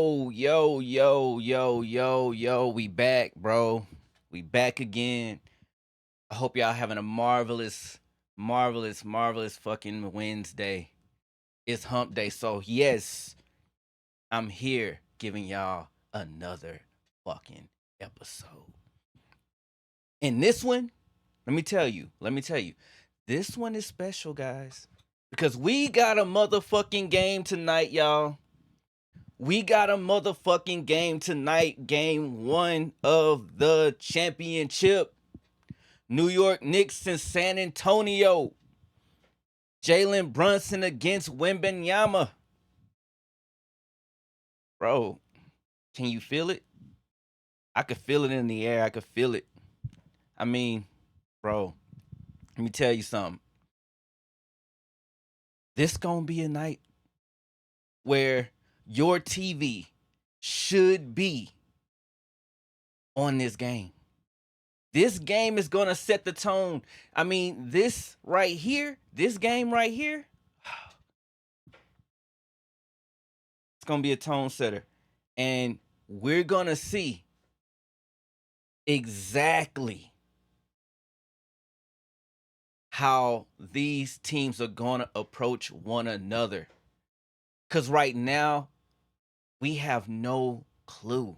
Yo. We back, bro. We back again. I hope y'all having a marvelous fucking Wednesday. It's hump day. So, yes, I'm here giving y'all another fucking episode. And this one, let me tell you, this one is special, guys. Because we got a motherfucking game tonight, y'all. We got a motherfucking game tonight. Game one of the championship. New York Knicks and San Antonio. Jalen Brunson against Wembanyama. Bro, can you feel it? I could feel it in the air. I could feel it. I mean, bro, let me tell you something. This gonna be a night where your TV should be on this game. This game is going to set the tone. I mean, this game right here, it's going to be a tone setter. And we're going to see exactly how these teams are going to approach one another. Because right now, we have no clue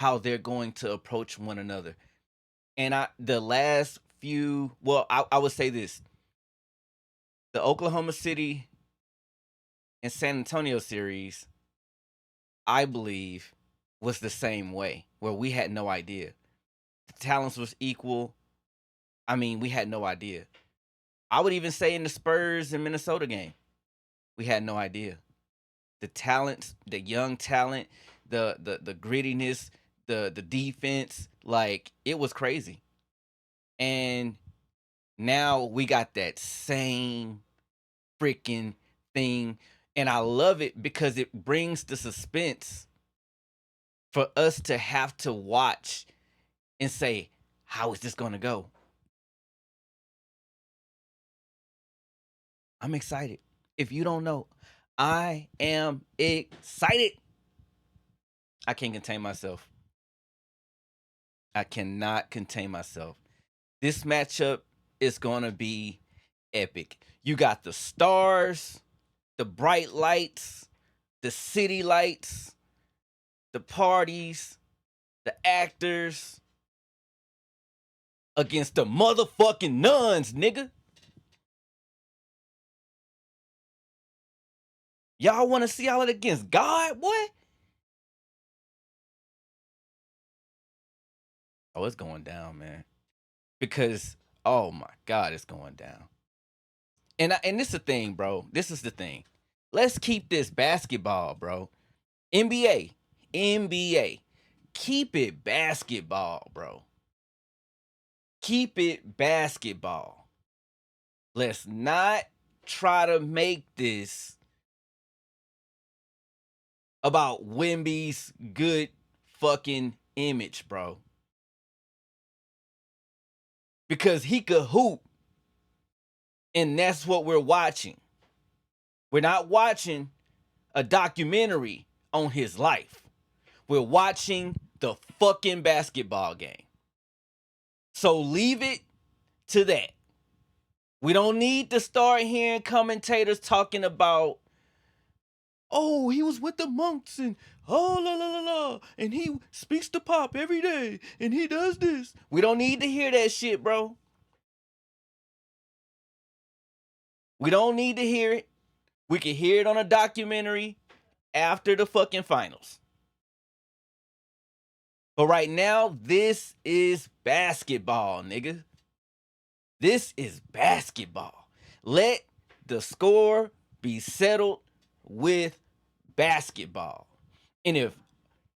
how they're going to approach one another. And the last few, well, I would say this. The Oklahoma City and San Antonio series, I believe, was the same way, where we had no idea. The talents was equal. I mean, we had no idea. I would even say in the Spurs and Minnesota game, we had no idea. The talents, the young talent, the grittiness, the defense, like it was crazy. And now we got that same freaking thing. And I love it because it brings the suspense for us to have to watch and say, how is this going to go? I'm excited. If you don't know, I am excited. I can't contain myself. I cannot contain myself. This matchup is going to be epic. You got the stars, the bright lights, the city lights, the parties, the actors against the motherfucking nuns, nigga. Y'all want to see all it against God, boy? Oh, it's going down, man. Because oh my God, it's going down. And this is the thing, bro. This is the thing. Let's keep this basketball, bro. NBA. Keep it basketball, bro. Keep it basketball. Let's not try to make this about Wimby's good fucking image, bro. Because he could hoop. And that's what we're watching. We're not watching a documentary on his life. We're watching the fucking basketball game. So leave it to that. We don't need to start hearing commentators talking about, oh, he was with the monks and oh la la la la, and he speaks to Pop every day and he does this. We don't need to hear that shit, bro. We don't need to hear it. We can hear it on a documentary after the fucking finals. But right now, this is basketball, nigga. This is basketball. Let the score be settled with basketball. And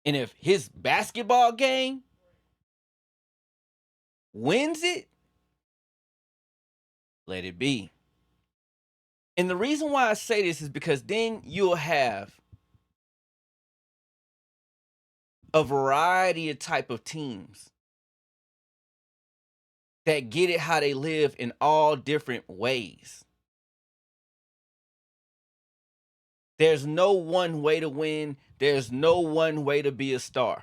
if his basketball game wins it, let it be. And the reason why I say this is because then you'll have a variety of type of teams that get it how they live in all different ways. There's no one way to win. There's no one way to be a star.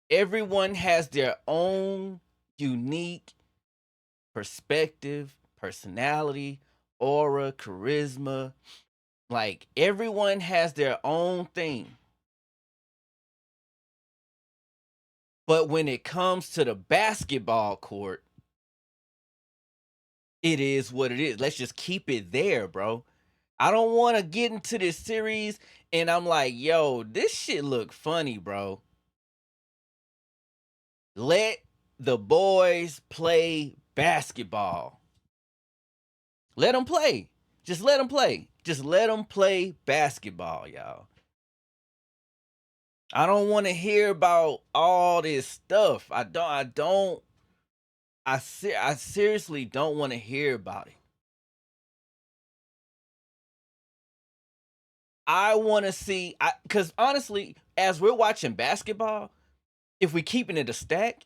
Everyone has their own unique perspective, personality, aura, charisma. Like everyone has their own thing. But when it comes to the basketball court, it is what it is. Let's just keep it there, bro. I don't want to get into this series and I'm like, yo, this shit look funny, bro. Let the boys play basketball. Let them play. Just let them play. Just let them play basketball, y'all. I don't want to hear about all this stuff. I seriously don't want to hear about it. I want to see, because honestly, as we're watching basketball, if we keeping it a stack,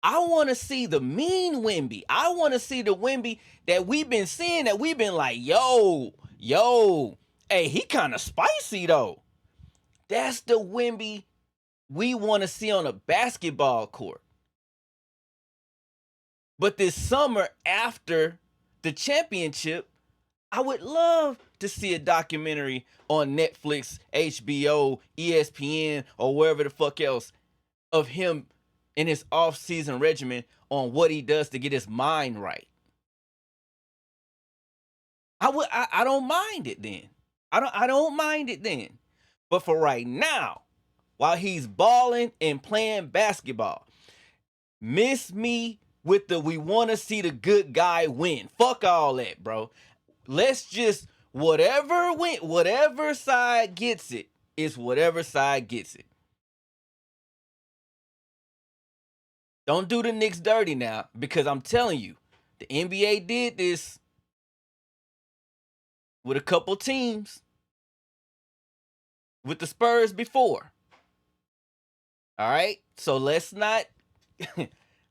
I want to see the mean Wemby. I want to see the Wemby that we've been seeing, that we've been like, yo, hey, he kind of spicy though. That's the Wemby we want to see on a basketball court. But this summer after the championship, I would love to see a documentary on Netflix, HBO, ESPN, or wherever the fuck else of him in his off-season regimen on what he does to get his mind right. I don't mind it then. I don't mind it then. But for right now, while he's balling and playing basketball, miss me with the we want to see the good guy win. Fuck all that, bro. Let's just whatever side gets it is whatever side gets it. Don't do the Knicks dirty now, because I'm telling you, the NBA did this with a couple teams, with the Spurs before. All right, so let's not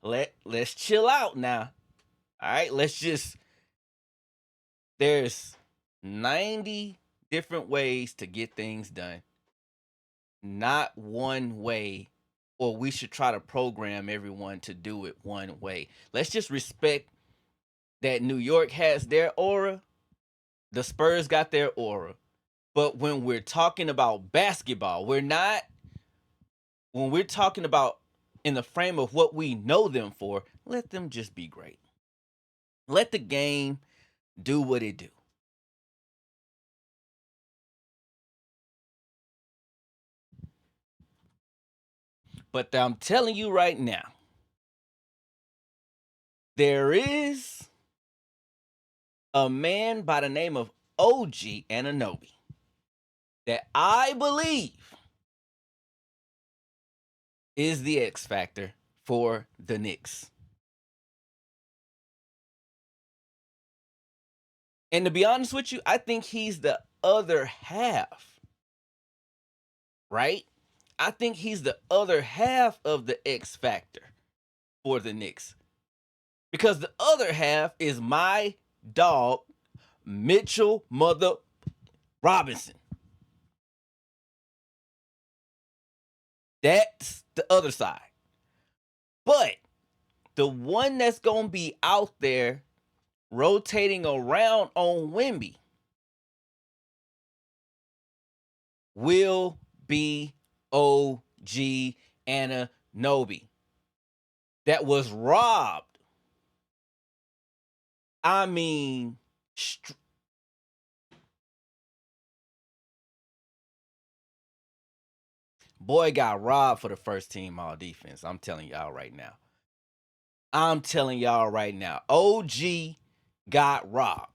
let's chill out now. All right, there's 90 different ways to get things done. Not one way, or we should try to program everyone to do it one way. Let's just respect that New York has their aura, the Spurs got their aura. But when we're talking about basketball, when we're talking about in the frame of what we know them for, let them just be great. Let the game do what it do. But I'm telling you right now, there is a man by the name of OG Anunoby that I believe is the X factor for the Knicks. And to be honest with you, I think he's the other half, right? I think he's the other half of the X factor for the Knicks. Because the other half is my dog, Mitchell Mother Robinson. That's the other side. But the one that's going to be out there rotating around on Wemby will be OG Anunoby. That was robbed. I mean, boy got robbed for the first team all defense. I'm telling y'all right now. OG got robbed.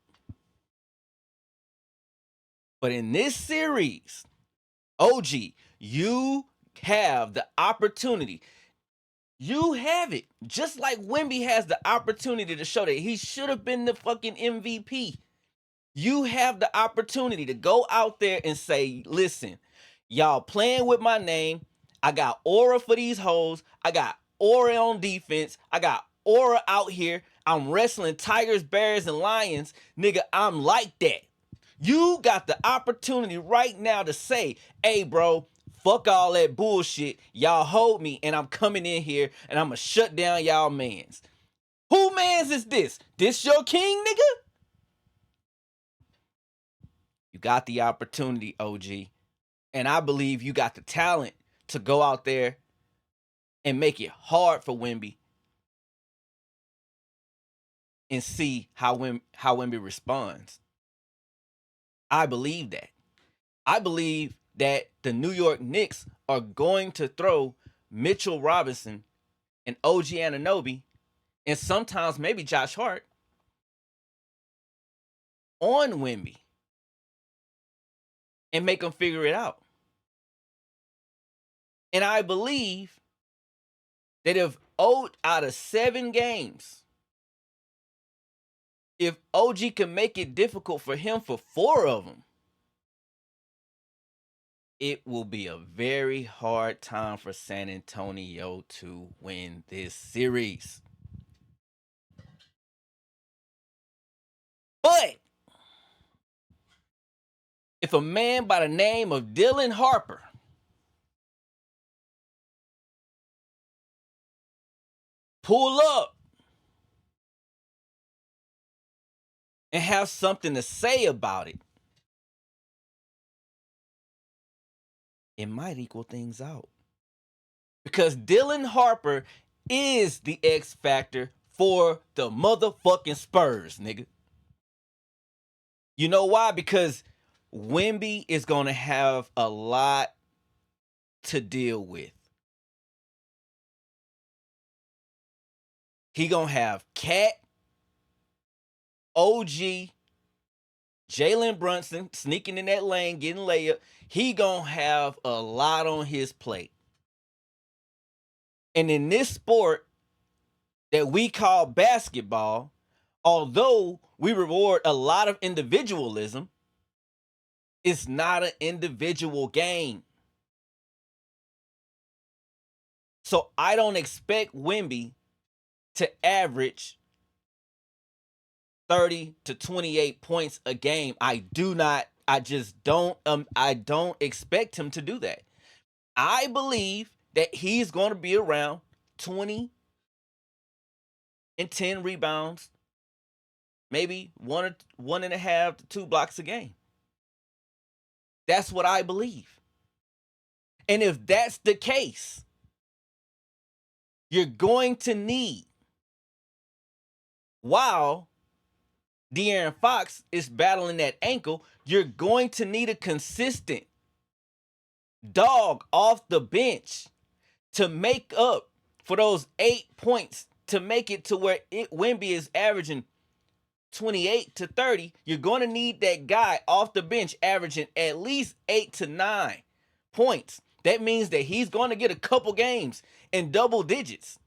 But in this series, OG, you have the opportunity. You have it. Just like Wemby has the opportunity to show that he should have been the fucking MVP. You have the opportunity to go out there and say, listen, y'all playing with my name. I got aura for these hoes. I got aura on defense. I got aura out here. I'm wrestling tigers, bears, and lions. Nigga, I'm like that. You got the opportunity right now to say, hey, bro, fuck all that bullshit. Y'all hold me, and I'm coming in here, and I'm going to shut down y'all mans. Who mans is this? This your king, nigga? You got the opportunity, OG. And I believe you got the talent to go out there and make it hard for Wemby and see how Wemby responds. I believe that. I believe that the New York Knicks are going to throw Mitchell Robinson and OG Anunoby and sometimes maybe Josh Hart on Wemby and make them figure it out. And I believe that if out of 7 games, if OG can make it difficult for him for 4 of them, it will be a very hard time for San Antonio to win this series. But if a man by the name of Dylan Harper pull up and have something to say about it, it might equal things out. Because Dylan Harper is the X factor for the motherfucking Spurs, nigga. You know why? Because Wemby is going to have a lot to deal with. He going to have Cat, OG, Jalen Brunson sneaking in that lane, getting layup. He going to have a lot on his plate. And in this sport that we call basketball, although we reward a lot of individualism, it's not an individual game. So I don't expect Wemby to average 30 to 28 points a game. I don't expect him to do that. I believe that he's going to be around 20 and 10 rebounds, maybe 1.5 to 2 blocks a game. That's what I believe. And if that's the case, you're going to need, while De'Aaron Fox is battling that ankle, you're going to need a consistent dog off the bench to make up for those 8 points, to make it to where Wemby is averaging 28 to 30. You're going to need that guy off the bench averaging at least 8 to 9 points. That means that he's going to get a couple games in double digits.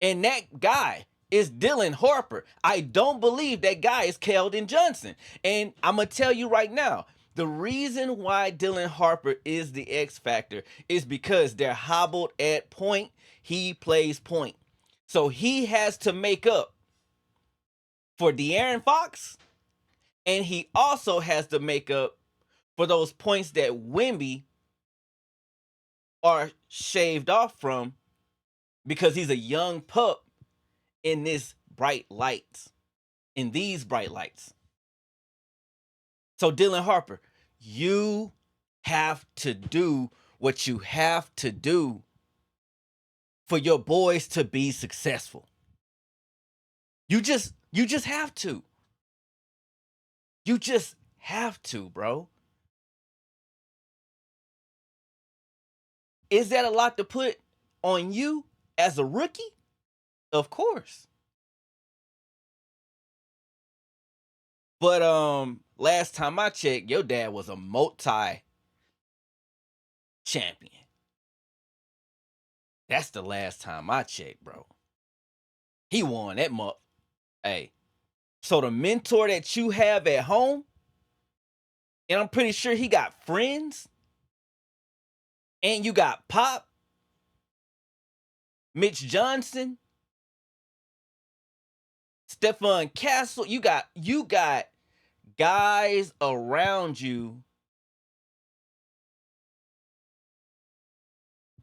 And that guy is Dylan Harper. I don't believe that guy is Keldon Johnson. And I'm going to tell you right now, the reason why Dylan Harper is the X factor is because they're hobbled at point. He plays point. So he has to make up for De'Aaron Fox, and he also has to make up for those points that Wemby are shaved off from because he's a young pup in these bright lights. So Dylan Harper, you have to do what you have to do for your boys to be successful. You just have to. You just have to, bro. Is that a lot to put on you as a rookie? Of course. But last time I checked, your dad was a multi-champion. That's the last time I checked, bro. He won that month. Hey. So the mentor that you have at home, and I'm pretty sure he got friends, and you got Pop, Mitch Johnson, Stephon Castle, you got guys around you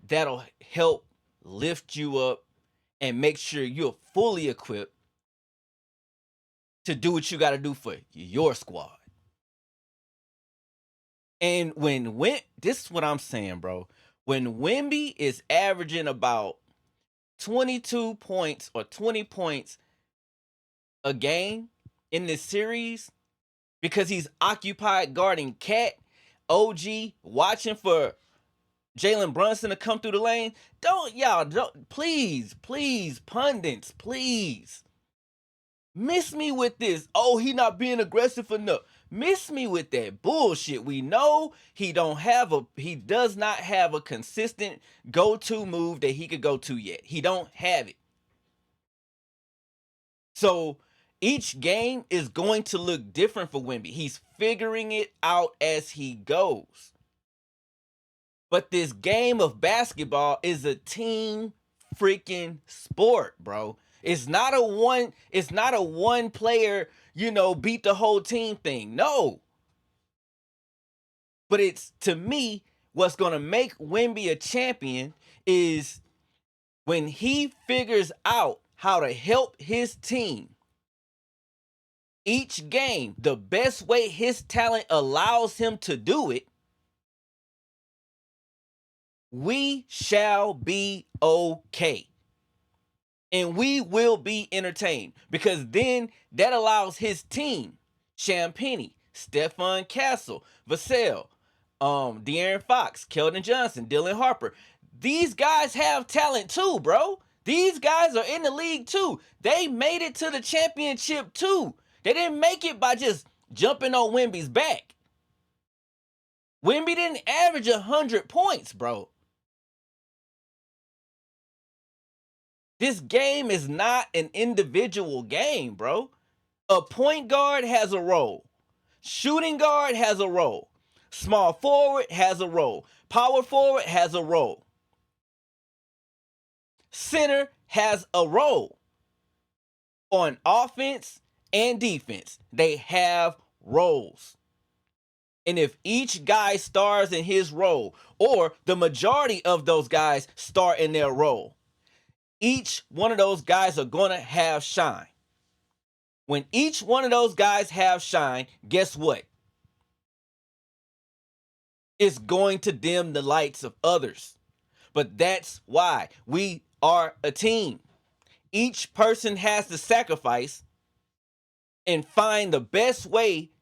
that'll help lift you up and make sure you're fully equipped to do what you got to do for your squad. And this is what I'm saying, bro. When Wemby is averaging about 22 points or 20 points a game in this series because he's occupied guarding Cat, OG, watching for Jalen Brunson to come through the lane. Please, pundits, please. Miss me with this. Oh, he not being aggressive enough. Miss me with that bullshit. We know he does not have a consistent go-to move that he could go to yet. He don't have it. So each game is going to look different for Wemby. He's figuring it out as he goes. But this game of basketball is a team freaking sport, bro. It's not a one player, beat the whole team thing. No. But it's, to me, what's going to make Wemby a champion is when he figures out how to help his team each game the best way his talent allows him to do it. We shall be okay. And we will be entertained because then that allows his team, Champagnie, Stephon Castle, Vassell, De'Aaron Fox, Keldon Johnson, Dylan Harper. These guys have talent too, bro. These guys are in the league too. They made it to the championship too. They didn't make it by just jumping on Wemby's back. Wemby didn't average 100 points, bro. This game is not an individual game, bro. A point guard has a role. Shooting guard has a role. Small forward has a role. Power forward has a role. Center has a role. On offense and defense, they have roles. And if each guy stars in his role, or the majority of those guys star in their role, each one of those guys are going to have shine. When each one of those guys have shine, guess what? It's going to dim the lights of others. But that's why we are a team. Each person has to sacrifice and find the best way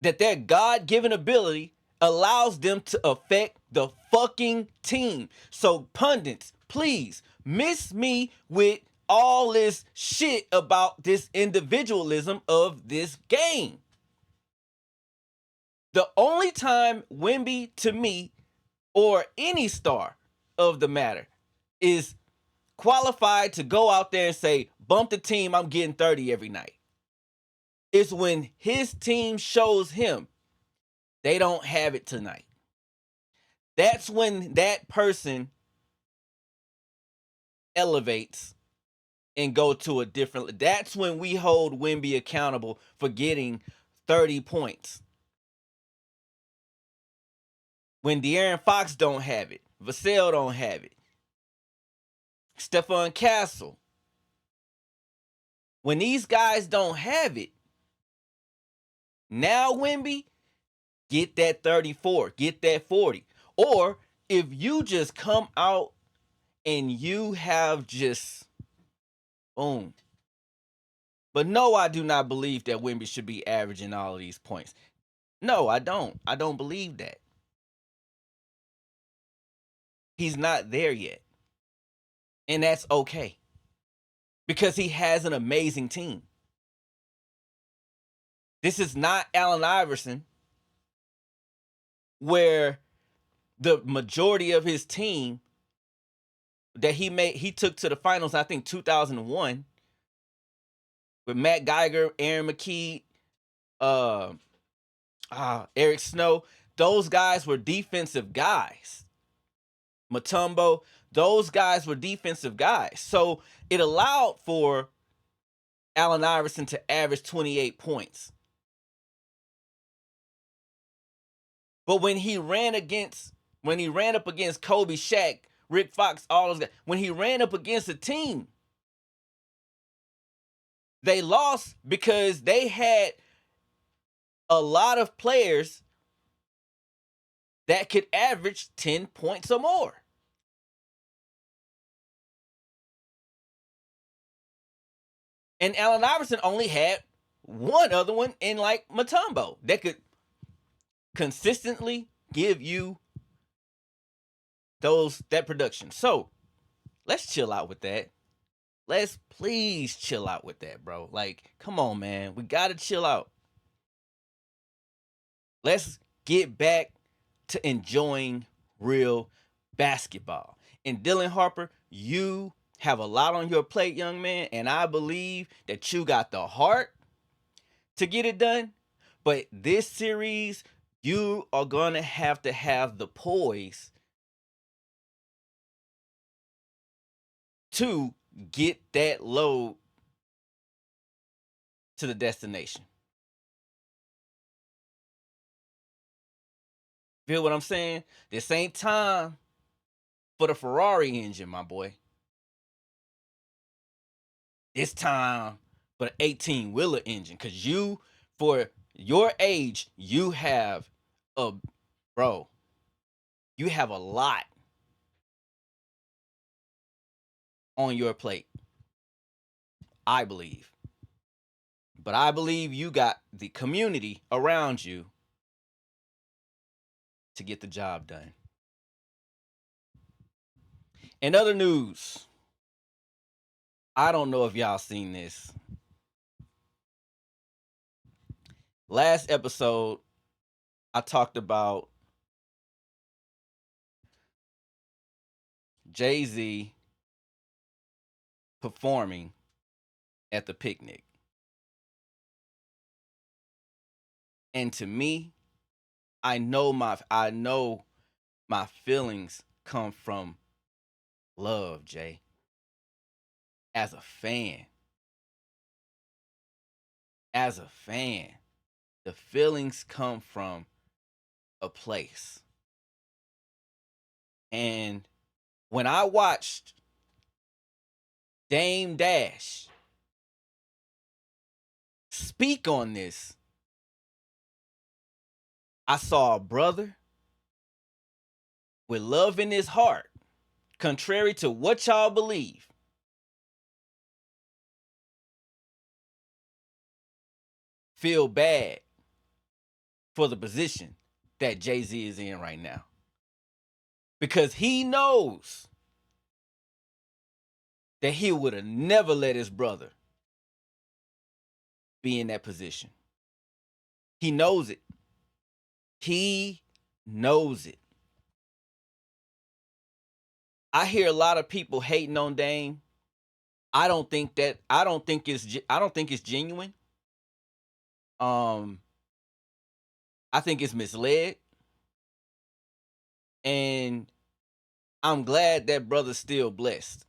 that their God-given ability allows them to affect the fucking team. So pundits, please miss me with all this shit about this individualism of this game. The only time Wemby, to me, or any star of the matter, is qualified to go out there and say, bump the team, I'm getting 30 every night. It's when his team shows him they don't have it tonight. That's when that person elevates and go to a different. That's when we hold Wemby accountable for getting 30 points. When De'Aaron Fox don't have it, Vassell don't have it, Stephon Castle. When these guys don't have it, now Wemby, get that 34, get that 40. Or if you just come out and you have just boom. But no, I do not believe that Wemby should be averaging all of these points. No, I don't. I don't believe that. He's not there yet. And that's okay. Because he has an amazing team. This is not Allen Iverson, where the majority of his team that he took to the finals, I think 2001, with Matt Geiger, Aaron McKee, Eric Snow. Those guys were defensive guys. Mutombo, those guys were defensive guys. So it allowed for Allen Iverson to average 28 points. But when he ran up against Kobe, Shaq, Rick Fox, all those guys, when he ran up against a team, they lost because they had a lot of players that could average 10 points or more. And Allen Iverson only had one other one in like Mutombo that could consistently give you that production. So let's chill out with that. Let's please chill out with that, bro. Like, come on, man. We gotta chill out. Let's get back to enjoying real basketball. And Dylan Harper, you have a lot on your plate, young man, and I believe that you got the heart to get it done. But this series, you are going to have the poise to get that load to the destination. Feel what I'm saying? This ain't time for the Ferrari engine, my boy. It's time for the 18-wheeler engine. Cause you, for your age, you have a bro, you have a lot on your plate. I believe. But I believe you got the community around you to get the job done. In other news, I don't know if y'all seen this. Last episode, I talked about Jay-Z performing at the picnic. And to me, I know my feelings come from love, Jay. As a fan, the feelings come from a place. And when I watched Dame Dash speak on this, I saw a brother with love in his heart, contrary to what y'all believe. Feel bad for the position that Jay-Z is in right now. Because he knows that he would have never let his brother be in that position. He knows it. He knows it. I hear a lot of people hating on Dame. I don't think it's genuine. I think it's misled. And I'm glad that brother's still blessed.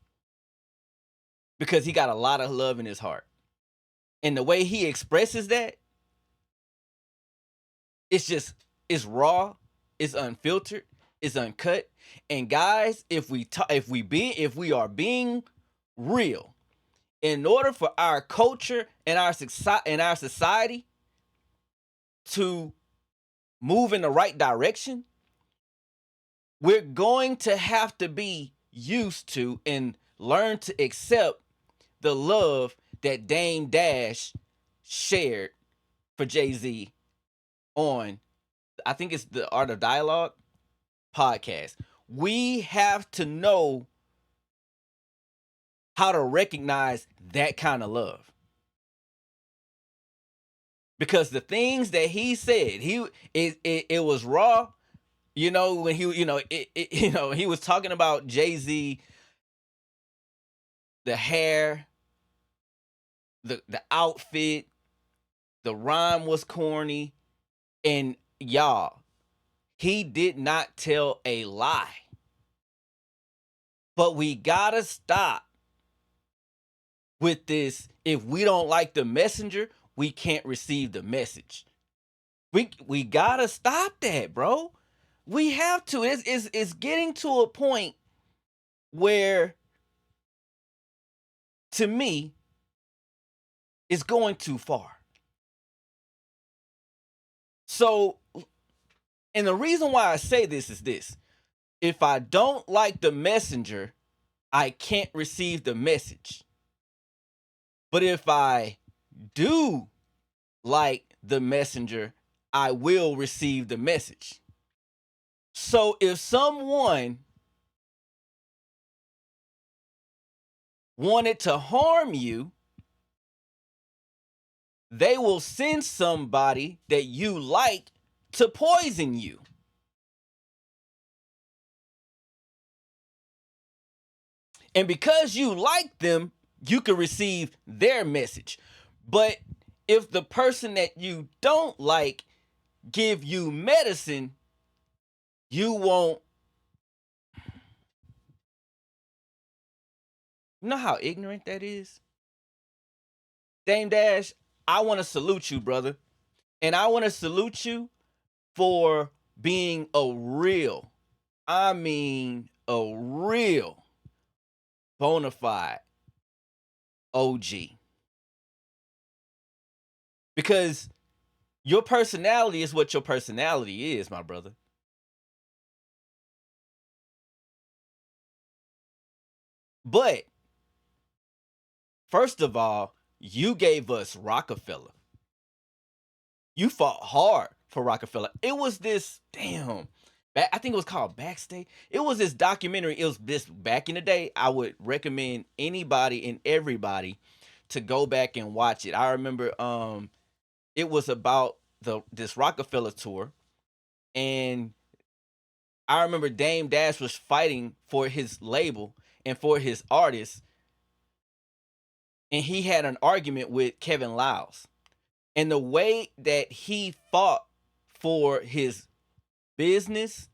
Because he got a lot of love in his heart. And the way he expresses that, it's raw, it's unfiltered, it's uncut. And guys, if we are being real, in order for our culture and our society to move in the right direction, we're going to have to be used to and learn to accept the love that Dame Dash shared for Jay-Z on, I think it's the Art of Dialogue podcast. We have to know how to recognize that kind of love. Because the things that he said, it was raw. You know, when he was talking about Jay-Z, the hair, the outfit, the rhyme was corny, and y'all, he did not tell a lie. But we gotta stop with this. If we don't like the messenger, we can't receive the message. We gotta stop that, bro. We have to. It's getting to a point where, to me, it's going too far. So, and the reason why I say this is this: if I don't like the messenger, I can't receive the message. But if I do like the messenger, I will receive the message. So if someone wanted to harm you, they will send somebody that you like to poison you. And because you like them, you can receive their message. But if the person that you don't like give you medicine, you won't. You know how ignorant that is? Dame Dash, I want to salute you, brother. And I want to salute you for being a real, I mean, a real bona fide OG. Because your personality is what your personality is, my brother. But first of all, you gave us Rockefeller. You fought hard for Rockefeller. It was this damn. I think it was called Backstage. It was this documentary. It was this back in the day. I would recommend anybody and everybody to go back and watch it. I remember it was about this Rockefeller tour, and I remember Dame Dash was fighting for his label and for his artists, and he had an argument with Kevin Liles. And the way that he fought for his business,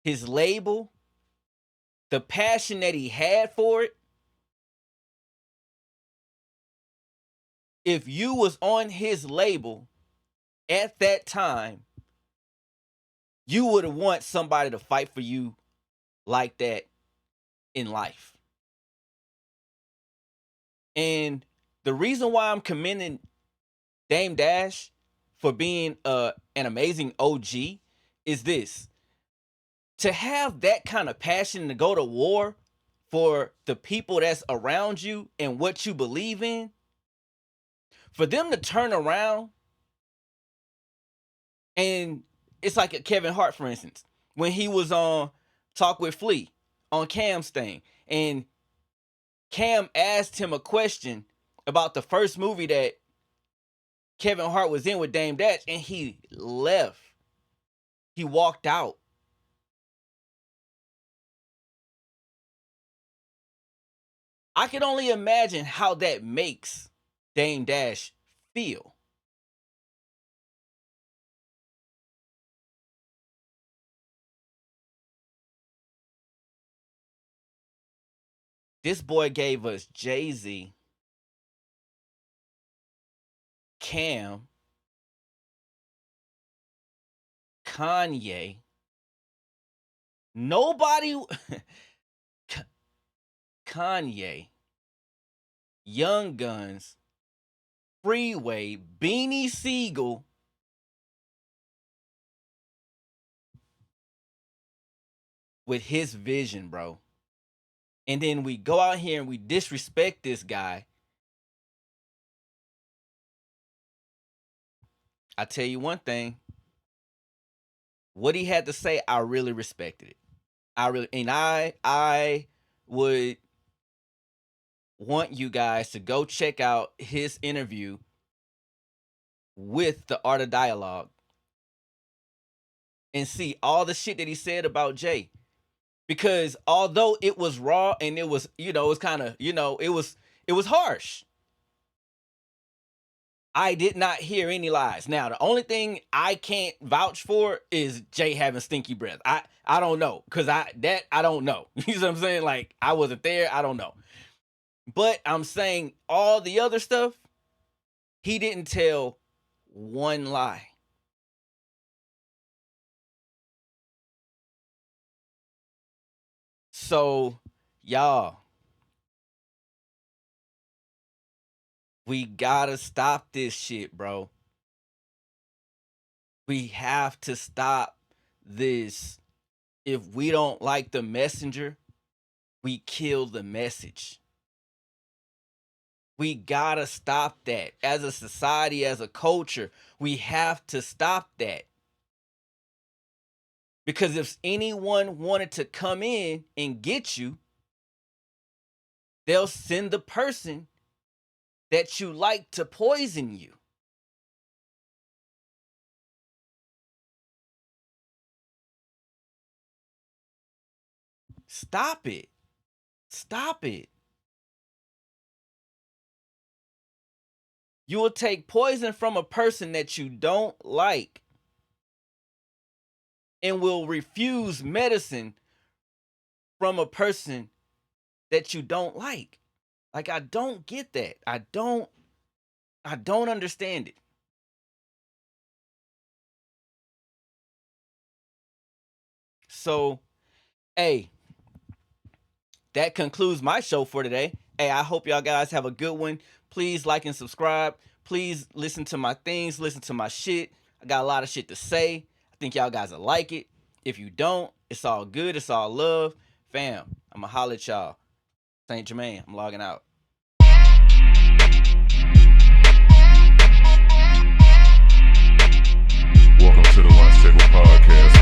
his label, the passion that he had for it, if you was on his label at that time, you would have want somebody to fight for you like that in life. And the reason why I'm commending Dame Dash for being an amazing OG is this: to have that kind of passion to go to war for the people that's around you and what you believe in, for them to turn around, and it's like a Kevin Hart, for instance, when he was on Talk with Flea on Cam's thing, and Cam asked him a question about the first movie that Kevin Hart was in with Dame Dash, and he left. He walked out. I can only imagine how that makes Dame Dash feel. This boy gave us Jay-Z, Cam, Kanye. Nobody, Kanye, Young Guns, Freeway, Beanie Siegel, with his vision, bro. And then we go out here and we disrespect this guy. I tell you one thing, what he had to say, I really respected it. I would want you guys to go check out his interview with the Art of Dialogue and see all the shit that he said about Jay. Because although it was raw and it was, it was kind of, it was harsh. I did not hear any lies. Now, the only thing I can't vouch for is Jay having stinky breath. I don't know, cause I don't know. You know what I'm saying? Like, I wasn't there. I don't know. But I'm saying all the other stuff, he didn't tell one lie. So, y'all, we gotta stop this shit, bro. We have to stop this. If we don't like the messenger, we kill the message. We gotta stop that. As a society, as a culture, we have to stop that. Because if anyone wanted to come in and get you, they'll send the person that you like to poison you. Stop it. Stop it. You will take poison from a person that you don't like and will refuse medicine from a person that you don't like. Like, I don't get that. I don't understand it. So, hey, that concludes my show for today. Hey, I hope y'all guys have a good one. Please like and subscribe. Please listen to my things, listen to my shit. I got a lot of shit to say. I think y'all guys will like it. If you don't, it's all good. It's all love. Fam, I'ma holler at y'all. Saint Germain, I'm logging out. Welcome to the Lunch Table Podcast.